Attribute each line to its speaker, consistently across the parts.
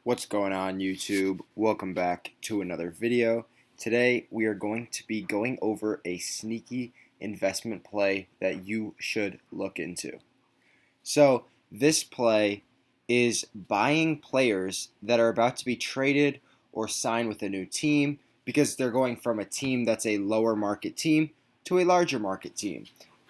Speaker 1: What's going on, YouTube? Welcome back to another video. Today we are going to be going over a sneaky investment play that you should look into. So this play is buying players that are about to be traded or signed with a new team because they're going from a team that's a lower market team to a larger market team.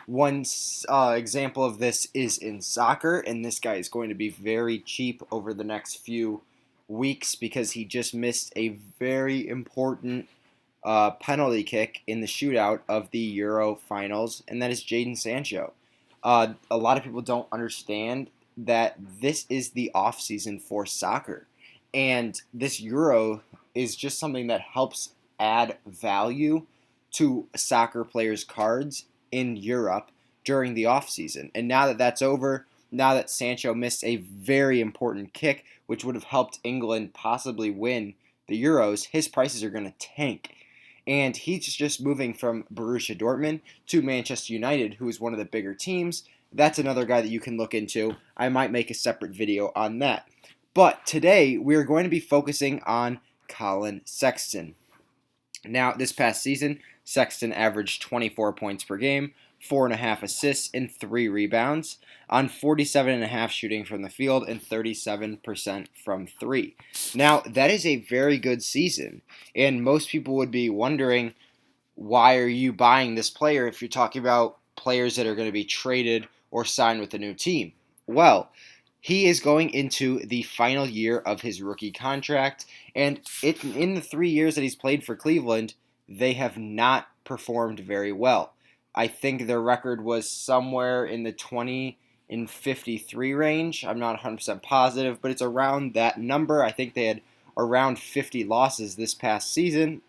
Speaker 1: One example of this is in soccer, and this guy is going to be very cheap over the next few weeks because he just missed a very important penalty kick in the shootout of the Euro finals, and that is Jadon Sancho. A lot of people don't understand that this is the off season for soccer, and this Euro is just something that helps add value to soccer players' cards in Europe during the off season. And now that that's over, now that Sancho missed a very important kick, which would have helped England possibly win the Euros, his prices are going to tank. And he's just moving from Borussia Dortmund to Manchester United, who is one of the bigger teams. That's another guy that you can look into. I might make a separate video on that. But today, we are going to be focusing on Collin Sexton. Now, this past season, Sexton averaged 24 points per game, 4.5 assists, and 3 rebounds on 47.5% shooting from the field and 37% from 3. Now, that is a very good season, and most people would be wondering, why are you buying this player if you're talking about players that are going to be traded or signed with a new team? Well, he is going into the final year of his rookie contract, and in the 3 years that he's played for Cleveland, they have not performed very well. I think their record was somewhere in the 20-53 range. I'm not 100% positive, but it's around that number. I think they had around 50 losses this past season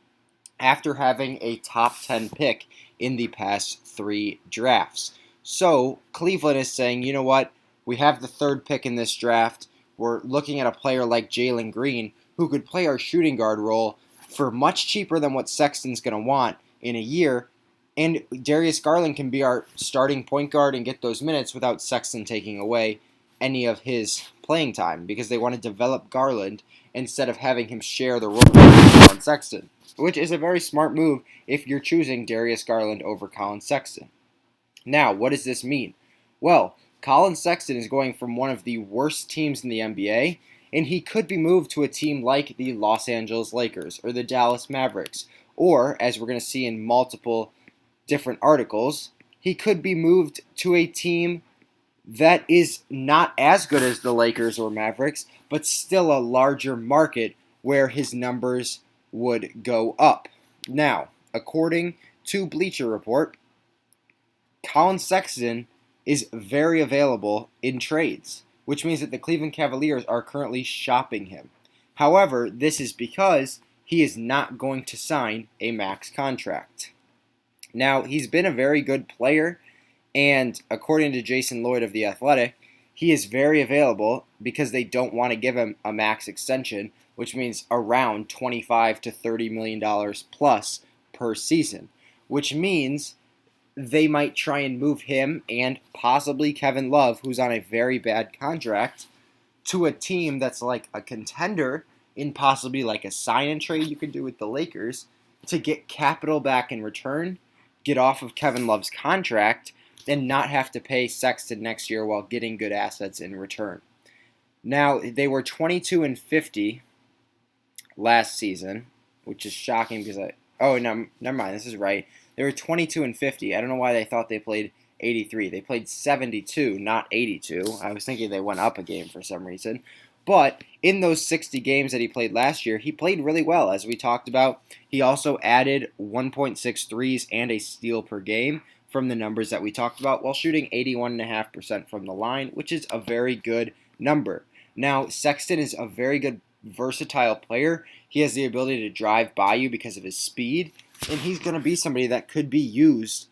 Speaker 1: after having a top 10 pick in the past 3 drafts. So Cleveland is saying, you know what? We have the 3rd pick in this draft. We're looking at a player like Jalen Green who could play our shooting guard role for much cheaper than what Sexton's going to want in a year. And Darius Garland can be our starting point guard and get those minutes without Sexton taking away any of his playing time because they want to develop Garland instead of having him share the role with Collin Sexton, which is a very smart move if you're choosing Darius Garland over Collin Sexton. Now, what does this mean? Well, Collin Sexton is going from one of the worst teams in the NBA, and he could be moved to a team like the Los Angeles Lakers or the Dallas Mavericks, or, as we're going to see in multiple different articles, he could be moved to a team that is not as good as the Lakers or Mavericks, but still a larger market where his numbers would go up. Now, according to Bleacher Report, Collin Sexton is very available in trades, which means that the Cleveland Cavaliers are currently shopping him. However, this is because he is not going to sign a max contract. Now, he's been a very good player, and according to Jason Lloyd of The Athletic, he is very available because they don't want to give him a max extension, which means around $25 to $30 million plus per season, which means they might try and move him and possibly Kevin Love, who's on a very bad contract, to a team that's like a contender in possibly like a sign-and trade you could do with the Lakers to get capital back in return, get off of Kevin Love's contract, and not have to pay Sexton next year while getting good assets in return. Now, they were 22-50 last season, which is shocking because no, never mind, this is right. They were 22-50. I don't know why they thought they played 83. They played 72, not 82. I was thinking they went up a game for some reason. But in those 60 games that he played last year, he played really well, as we talked about. He also added 1.6 threes and a steal per game from the numbers that we talked about, while shooting 81.5% from the line, which is a very good number. Now, Sexton is a very good versatile player. He has the ability to drive by you because of his speed, and he's going to be somebody that could be used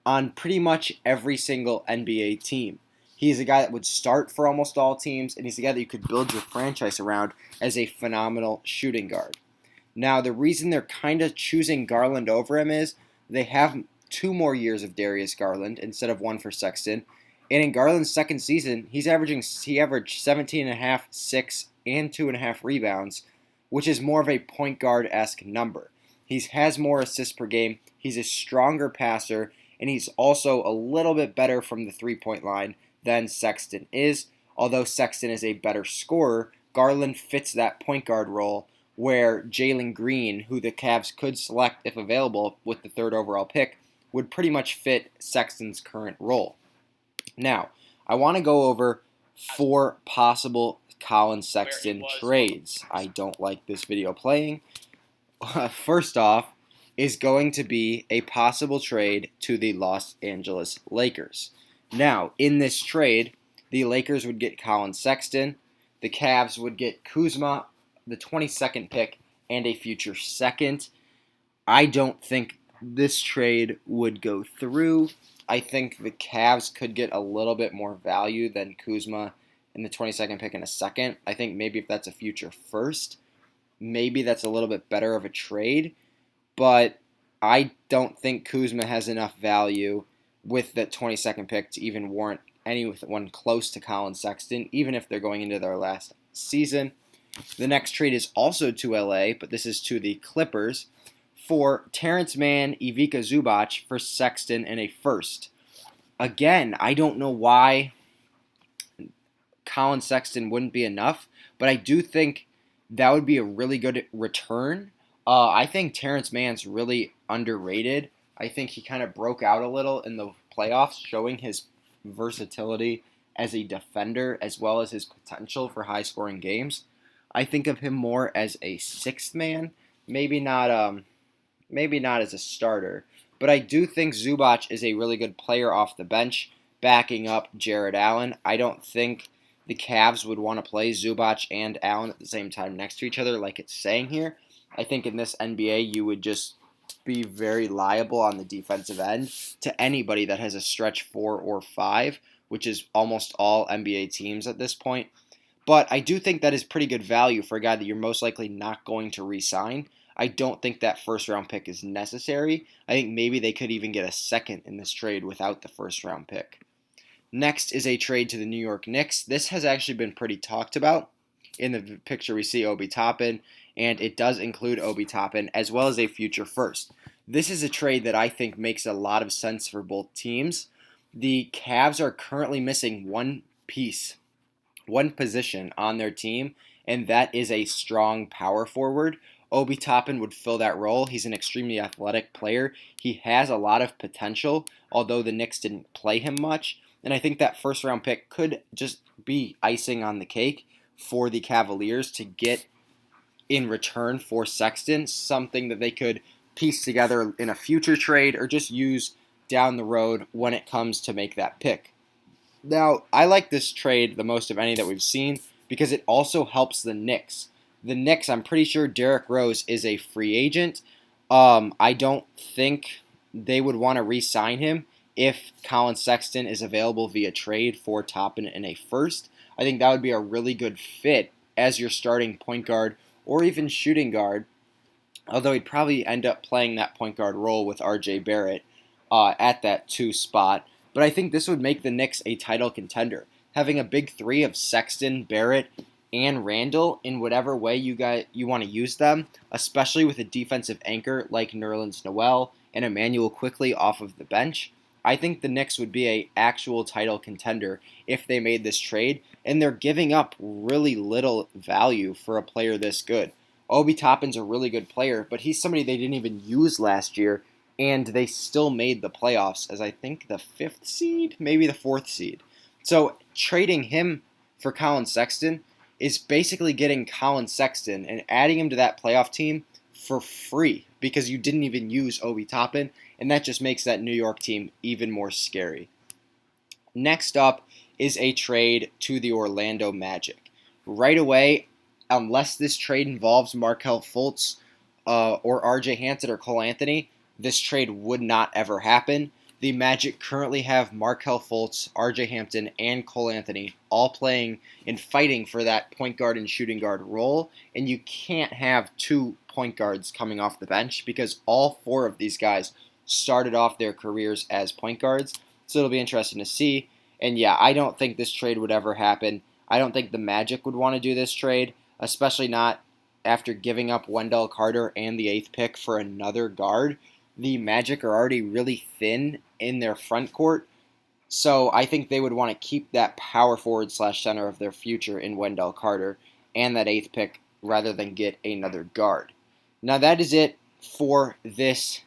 Speaker 1: on pretty much every single NBA team. He's a guy that would start for almost all teams, and he's a guy that you could build your franchise around as a phenomenal shooting guard. Now, the reason they're kind of choosing Garland over him is they have 2 more years of Darius Garland instead of 1 for Sexton. And in Garland's second season, he averaged 17.5, 6, and 2.5 rebounds, which is more of a point guard-esque number. He has more assists per game, he's a stronger passer, and he's also a little bit better from the three-point line than Sexton is. Although Sexton is a better scorer, Garland fits that point guard role where Jalen Green, who the Cavs could select if available with the 3rd overall pick, would pretty much fit Sexton's current role. Now, I want to go over 4 possible Collin Sexton trades. I don't like this video playing. First off is going to be a possible trade to the Los Angeles Lakers. Now, in this trade, the Lakers would get Collin Sexton, the Cavs would get Kuzma, the 22nd pick, and a future second. I don't think this trade would go through. I think the Cavs could get a little bit more value than Kuzma in the 22nd pick in a second. I think maybe if that's a future first, maybe that's a little bit better of a trade. But I don't think Kuzma has enough value with the 22nd pick to even warrant anyone close to Collin Sexton, even if they're going into their last season. The next trade is also to LA, but this is to the Clippers for Terrence Mann, Ivica Zubac for Sexton and a first. Again, I don't know why Collin Sexton wouldn't be enough, but I do think that would be a really good return. I think Terrence Mann's really underrated. I think he kind of broke out a little in the playoffs, showing his versatility as a defender as well as his potential for high-scoring games. I think of him more as a sixth man, maybe not as a starter, but I do think Zubac is a really good player off the bench, backing up Jared Allen. I don't think the Cavs would want to play Zubac and Allen at the same time next to each other like it's saying here. I think in this NBA you would just be very liable on the defensive end to anybody that has a stretch 4 or 5, which is almost all NBA teams at this point. But I do think that is pretty good value for a guy that you're most likely not going to re-sign. I don't think that first-round pick is necessary. I think maybe they could even get a second in this trade without the first-round pick. Next is a trade to the New York Knicks. This has actually been pretty talked about. In the picture we see Obi Toppin, and it does include Obi Toppin as well as a future first. This is a trade that I think makes a lot of sense for both teams. The Cavs are currently missing one position on their team, and that is a strong power forward. Obi Toppin would fill that role. He's an extremely athletic player. He has a lot of potential, although the Knicks didn't play him much. And I think that first-round pick could just be icing on the cake for the Cavaliers to get in return for Sexton, something that they could piece together in a future trade or just use down the road when it comes to make that pick. Now, I like this trade the most of any that we've seen because it also helps the Knicks. The Knicks, I'm pretty sure Derrick Rose is a free agent. I don't think they would want to re-sign him if Collin Sexton is available via trade for Toppin and a first. I think that would be a really good fit as your starting point guard or even shooting guard, although he'd probably end up playing that point guard role with R.J. Barrett at that 2 spot. But I think this would make the Knicks a title contender. Having a big 3 of Sexton, Barrett, and Randall in whatever way you want to use them, especially with a defensive anchor like Nerlens Noel and Emmanuel Quickley off of the bench, I think the Knicks would be an actual title contender if they made this trade, and they're giving up really little value for a player this good. Obi Toppin's a really good player, but he's somebody they didn't even use last year, and they still made the playoffs as I think the 5th seed, maybe the 4th seed. So trading him for Collin Sexton is basically getting Collin Sexton and adding him to that playoff team for free because you didn't even use Obi Toppin, and that just makes that New York team even more scary. Next up is a trade to the Orlando Magic. Right away, unless this trade involves Markelle Fultz or RJ Hampton or Cole Anthony, this trade would not ever happen. The Magic currently have Markelle Fultz, RJ Hampton, and Cole Anthony all playing and fighting for that point guard and shooting guard role, and you can't have 2 point guards coming off the bench because all 4 of these guys started off their careers as point guards, so it'll be interesting to see. And yeah, I don't think this trade would ever happen. I don't think the Magic would want to do this trade, especially not after giving up Wendell Carter and the 8th pick for another guard. The Magic are already really thin in their front court, so I think they would want to keep that power forward slash center of their future in Wendell Carter and that 8th pick rather than get another guard. Now that is it for this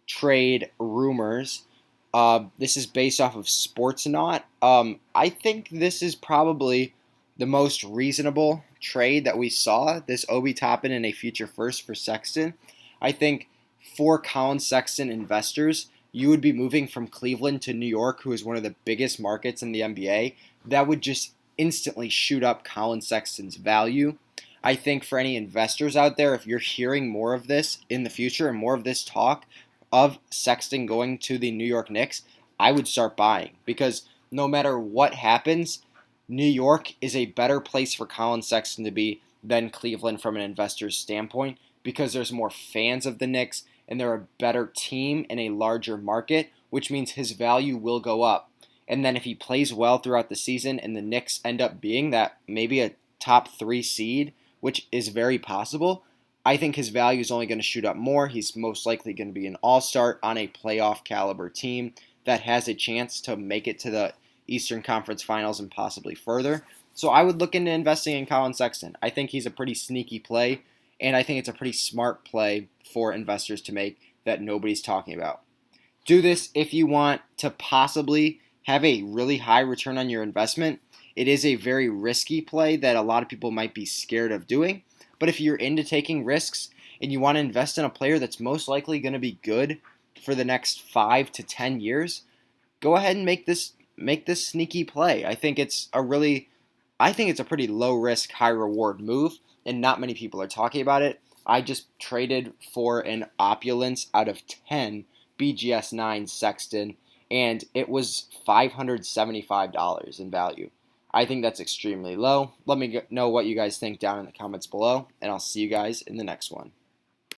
Speaker 1: trade rumors. This is based off of Sportsnaut. I think this is probably the most reasonable trade that we saw. This Obi Toppin and a future first for Sexton. I think for Collin Sexton investors, you would be moving from Cleveland to New York, who is one of the biggest markets in the NBA. That would just instantly shoot up Collin Sexton's value. I think for any investors out there, if you're hearing more of this in the future and more of this talk of Sexton going to the New York Knicks, I would start buying, because no matter what happens, New York is a better place for Collin Sexton to be than Cleveland from an investor's standpoint, because there's more fans of the Knicks and they're a better team in a larger market, which means his value will go up. And then if he plays well throughout the season and the Knicks end up being that maybe a top 3 seed, which is very possible, I think his value is only going to shoot up more. He's most likely going to be an all-star on a playoff caliber team that has a chance to make it to the Eastern Conference Finals and possibly further. So I would look into investing in Collin Sexton. I think he's a pretty sneaky play, and I think it's a pretty smart play for investors to make that nobody's talking about. Do this if you want to possibly have a really high return on your investment. It is a very risky play that a lot of people might be scared of doing. But if you're into taking risks and you want to invest in a player that's most likely going to be good for the next 5 to 10 years, go ahead and make this sneaky play. I think it's a pretty low risk, high reward move, and not many people are talking about it. I just traded for an opulence out of 10 BGS 9 Sexton, and it was $575 in value. I think that's extremely low. Let me know what you guys think down in the comments below, and I'll see you guys in the next one.